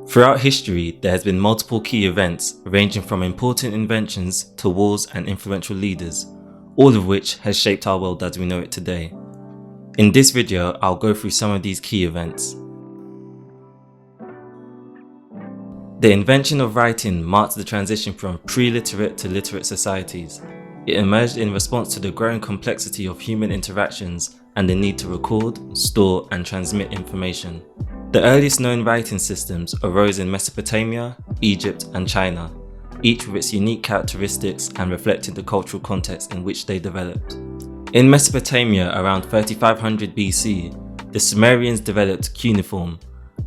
Throughout history, there has been multiple key events ranging from important inventions to wars and influential leaders, all of which has shaped our world as we know it today. In this video, I'll go through some of these key events. The invention of writing marked the transition from pre-literate to literate societies. It emerged in response to the growing complexity of human interactions and the need to record, store, and transmit information. The earliest known writing systems arose in Mesopotamia, Egypt, and China, each with its unique characteristics and reflected the cultural context in which they developed. In Mesopotamia around 3500 BC, the Sumerians developed cuneiform,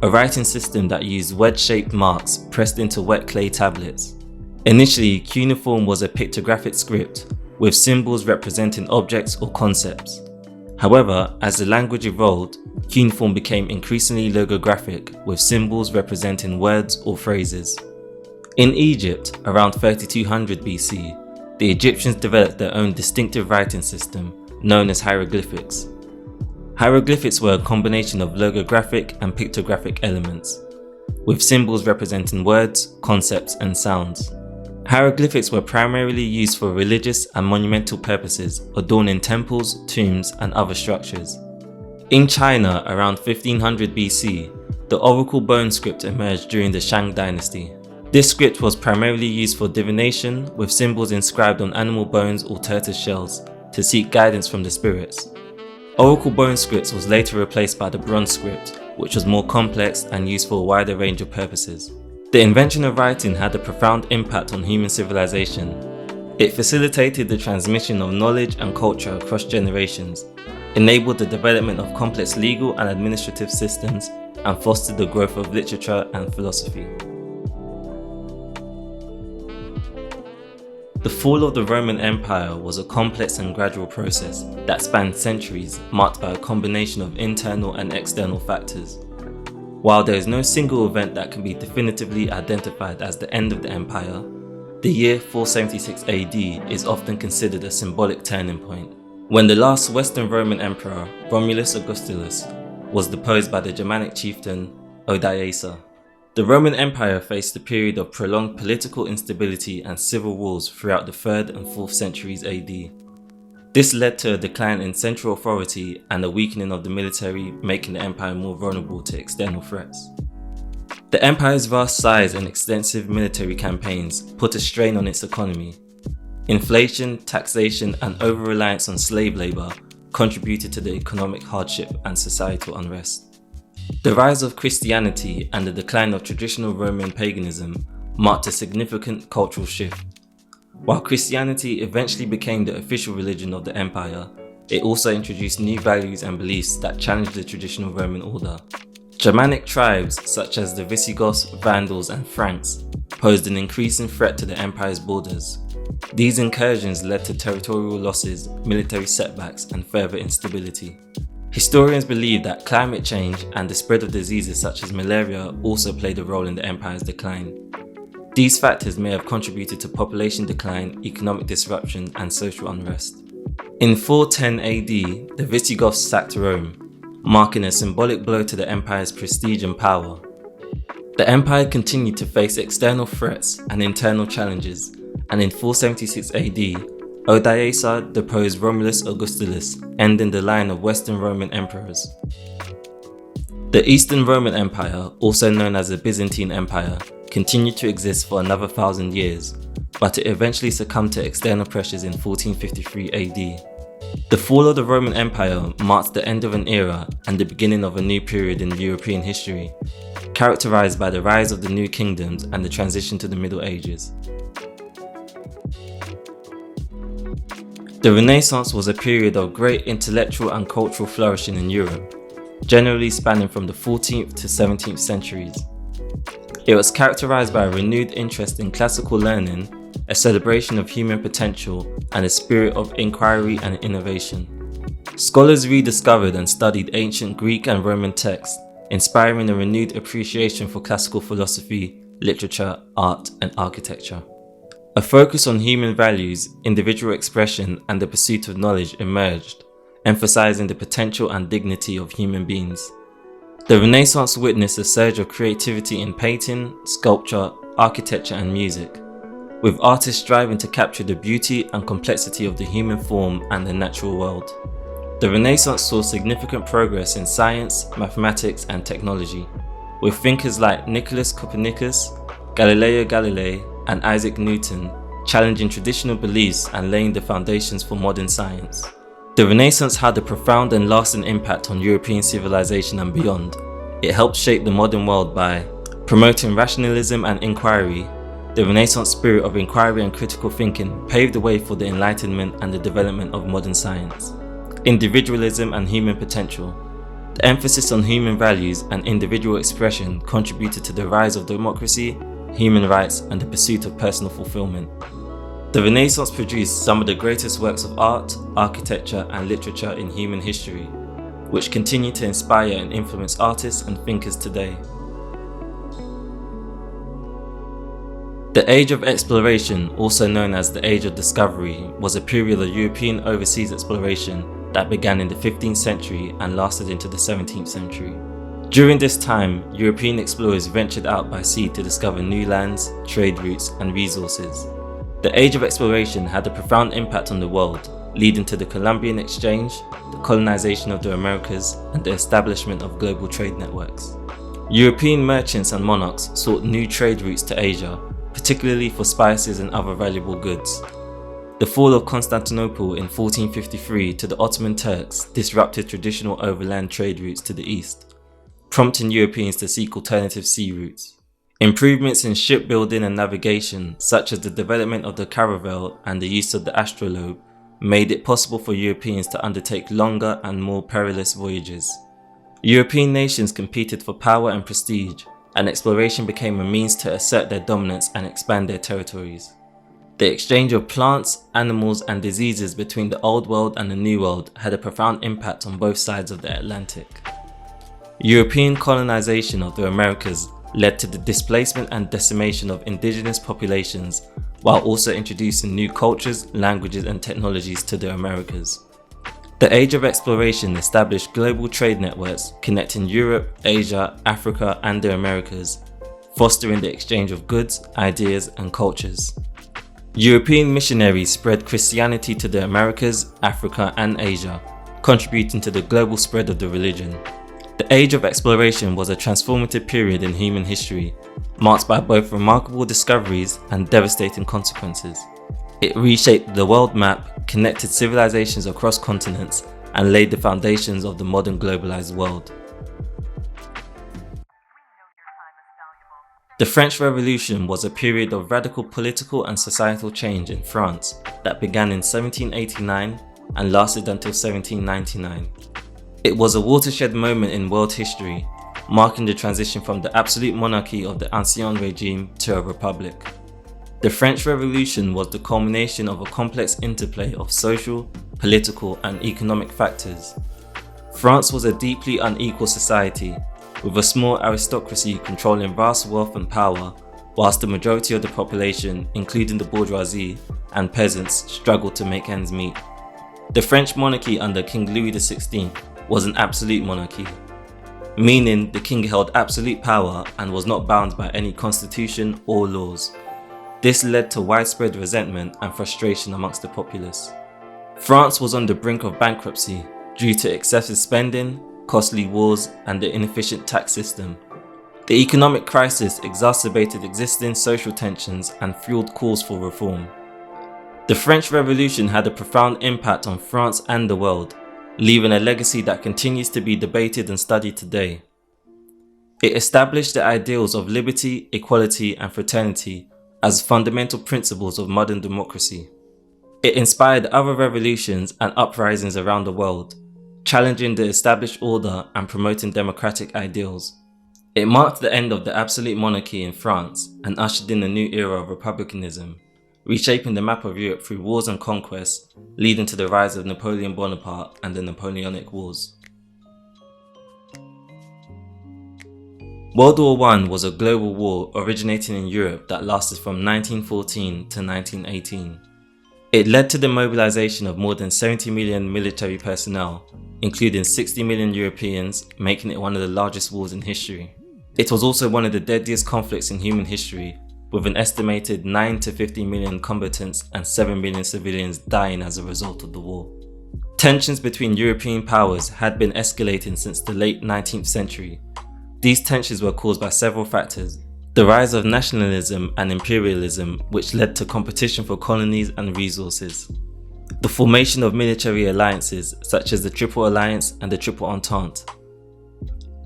a writing system that used wedge-shaped marks pressed into wet clay tablets. Initially, cuneiform was a pictographic script, with symbols representing objects or concepts. However, as the language evolved, cuneiform became increasingly logographic, with symbols representing words or phrases. In Egypt, around 3200 BC, the Egyptians developed their own distinctive writing system, known as hieroglyphics. Hieroglyphics were a combination of logographic and pictographic elements, with symbols representing words, concepts, and sounds. Hieroglyphics were primarily used for religious and monumental purposes, adorning temples, tombs, and other structures. In China, around 1500 BC, the oracle bone script emerged during the Shang dynasty. This script was primarily used for divination, with symbols inscribed on animal bones or tortoise shells to seek guidance from the spirits. Oracle bone scripts was later replaced by the bronze script, which was more complex and used for a wider range of purposes. The invention of writing had a profound impact on human civilization. It facilitated the transmission of knowledge and culture across generations, enabled the development of complex legal and administrative systems, and fostered the growth of literature and philosophy. The fall of the Roman Empire was a complex and gradual process that spanned centuries, marked by a combination of internal and external factors. While there is no single event that can be definitively identified as the end of the empire, the year 476 AD is often considered a symbolic turning point, when the last Western Roman emperor, Romulus Augustulus, was deposed by the Germanic chieftain Odoacer. The Roman Empire faced a period of prolonged political instability and civil wars throughout the 3rd and 4th centuries AD. This led to a decline in central authority and a weakening of the military, making the empire more vulnerable to external threats. The empire's vast size and extensive military campaigns put a strain on its economy. Inflation, taxation, and over-reliance on slave labor contributed to the economic hardship and societal unrest. The rise of Christianity and the decline of traditional Roman paganism marked a significant cultural shift. While Christianity eventually became the official religion of the empire, it also introduced new values and beliefs that challenged the traditional Roman order. Germanic tribes such as the Visigoths, Vandals, and Franks posed an increasing threat to the empire's borders. These incursions led to territorial losses, military setbacks, and further instability. Historians believe that climate change and the spread of diseases such as malaria also played a role in the empire's decline. These factors may have contributed to population decline, economic disruption, and social unrest. In 410 AD, the Visigoths sacked Rome, marking a symbolic blow to the empire's prestige and power. The empire continued to face external threats and internal challenges, and in 476 AD, Odoacer deposed Romulus Augustulus, ending the line of Western Roman emperors. The Eastern Roman Empire, also known as the Byzantine Empire, continued to exist for another 1,000 years, but it eventually succumbed to external pressures in 1453 AD. The fall of the Roman Empire marked the end of an era and the beginning of a new period in European history, characterized by the rise of the new kingdoms and the transition to the Middle Ages. The Renaissance was a period of great intellectual and cultural flourishing in Europe, generally spanning from the 14th to 17th centuries. It was characterized by a renewed interest in classical learning, a celebration of human potential, and a spirit of inquiry and innovation. Scholars rediscovered and studied ancient Greek and Roman texts, inspiring a renewed appreciation for classical philosophy, literature, art, and architecture. A focus on human values, individual expression, and the pursuit of knowledge emerged, emphasizing the potential and dignity of human beings. The Renaissance witnessed a surge of creativity in painting, sculpture, architecture and music, with artists striving to capture the beauty and complexity of the human form and the natural world. The Renaissance saw significant progress in science, mathematics and technology, with thinkers like Nicholas Copernicus, Galileo Galilei and Isaac Newton challenging traditional beliefs and laying the foundations for modern science. The Renaissance had a profound and lasting impact on European civilization and beyond. It helped shape the modern world by promoting rationalism and inquiry. The Renaissance spirit of inquiry and critical thinking paved the way for the Enlightenment and the development of modern science. Individualism and human potential. The emphasis on human values and individual expression contributed to the rise of democracy, human rights, and the pursuit of personal fulfillment. The Renaissance produced some of the greatest works of art, architecture, and literature in human history, which continue to inspire and influence artists and thinkers today. The Age of Exploration, also known as the Age of Discovery, was a period of European overseas exploration that began in the 15th century and lasted into the 17th century. During this time, European explorers ventured out by sea to discover new lands, trade routes, and resources. The Age of Exploration had a profound impact on the world, leading to the Columbian Exchange, the colonization of the Americas, and the establishment of global trade networks. European merchants and monarchs sought new trade routes to Asia, particularly for spices and other valuable goods. The fall of Constantinople in 1453 to the Ottoman Turks disrupted traditional overland trade routes to the east, prompting Europeans to seek alternative sea routes. Improvements in shipbuilding and navigation, such as the development of the caravel and the use of the astrolabe, made it possible for Europeans to undertake longer and more perilous voyages. European nations competed for power and prestige, and exploration became a means to assert their dominance and expand their territories. The exchange of plants, animals, and diseases between the Old World and the New World had a profound impact on both sides of the Atlantic. European colonization of the Americas led to the displacement and decimation of indigenous populations, while also introducing new cultures, languages, and technologies to the Americas. The Age of Exploration established global trade networks connecting Europe, Asia, Africa, and the Americas, fostering the exchange of goods, ideas, and cultures. European missionaries spread Christianity to the Americas, Africa, and Asia, contributing to the global spread of the religion. The Age of Exploration was a transformative period in human history, marked by both remarkable discoveries and devastating consequences. It reshaped the world map, connected civilizations across continents, and laid the foundations of the modern globalized world. The French Revolution was a period of radical political and societal change in France that began in 1789 and lasted until 1799. It was a watershed moment in world history, marking the transition from the absolute monarchy of the Ancien Regime to a republic. The French Revolution was the culmination of a complex interplay of social, political, and economic factors. France was a deeply unequal society, with a small aristocracy controlling vast wealth and power, whilst the majority of the population, including the bourgeoisie and peasants, struggled to make ends meet. The French monarchy under King Louis XVI was an absolute monarchy, meaning the king held absolute power and was not bound by any constitution or laws. This led to widespread resentment and frustration amongst the populace. France was on the brink of bankruptcy due to excessive spending, costly wars, and the inefficient tax system. The economic crisis exacerbated existing social tensions and fueled calls for reform. The French Revolution had a profound impact on France and the world, leaving a legacy that continues to be debated and studied today. It established the ideals of liberty, equality, and fraternity as fundamental principles of modern democracy. It inspired other revolutions and uprisings around the world, challenging the established order and promoting democratic ideals. It marked the end of the absolute monarchy in France and ushered in a new era of republicanism, reshaping the map of Europe through wars and conquests, leading to the rise of Napoleon Bonaparte and the Napoleonic Wars. World War I was a global war originating in Europe that lasted from 1914 to 1918. It led to the mobilization of more than 70 million military personnel, including 60 million Europeans, making it one of the largest wars in history. It was also one of the deadliest conflicts in human history, with an estimated 9 to 15 million combatants and 7 million civilians dying as a result of the war. Tensions between European powers had been escalating since the late 19th century. These tensions were caused by several factors: the rise of nationalism and imperialism, which led to competition for colonies and resources, the formation of military alliances such as the Triple Alliance and the Triple Entente,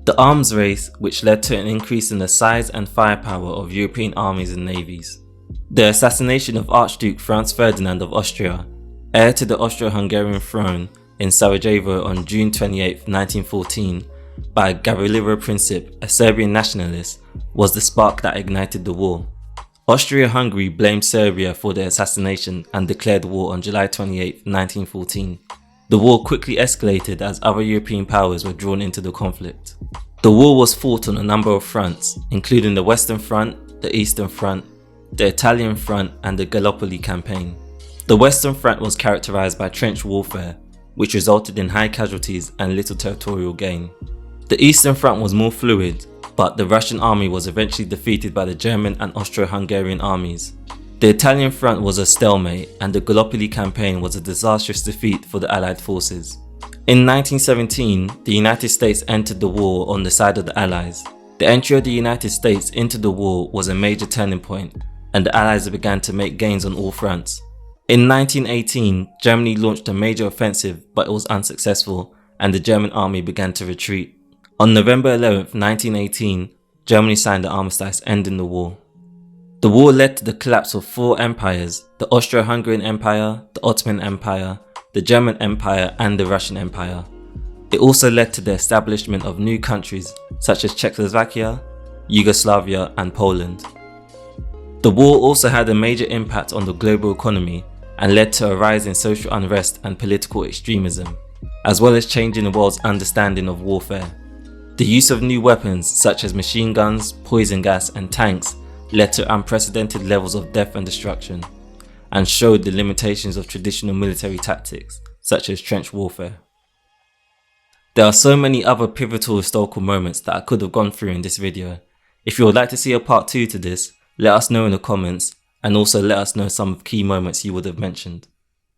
the arms race, which led to an increase in the size and firepower of European armies and navies, the assassination of Archduke Franz Ferdinand of Austria, heir to the Austro-Hungarian throne, in Sarajevo on June 28, 1914, by Gavrilo Princip, a Serbian nationalist, was the spark that ignited the war. Austria-Hungary blamed Serbia for the assassination and declared war on July 28, 1914. The war quickly escalated as other European powers were drawn into the conflict. The war was fought on a number of fronts, including the Western Front, the Eastern Front, the Italian Front, and the Gallipoli Campaign. The Western Front was characterized by trench warfare, which resulted in high casualties and little territorial gain. The Eastern Front was more fluid, but the Russian army was eventually defeated by the German and Austro-Hungarian armies. The Italian front was a stalemate, and the Gallipoli campaign was a disastrous defeat for the Allied forces. In 1917, the United States entered the war on the side of the Allies. The entry of the United States into the war was a major turning point, and the Allies began to make gains on all fronts. In 1918, Germany launched a major offensive, but it was unsuccessful, and the German army began to retreat. On November 11, 1918, Germany signed the armistice ending the war. The war led to the collapse of four empires: the Austro-Hungarian Empire, the Ottoman Empire, the German Empire, and the Russian Empire. It also led to the establishment of new countries such as Czechoslovakia, Yugoslavia, and Poland. The war also had a major impact on the global economy and led to a rise in social unrest and political extremism, as well as changing the world's understanding of warfare. The use of new weapons such as machine guns, poison gas, and tanks led to unprecedented levels of death and destruction, and showed the limitations of traditional military tactics such as trench warfare. There are so many other pivotal historical moments that I could have gone through in this video. If you would like to see a part 2 to this, let us know in the comments, and also let us know some key moments you would have mentioned.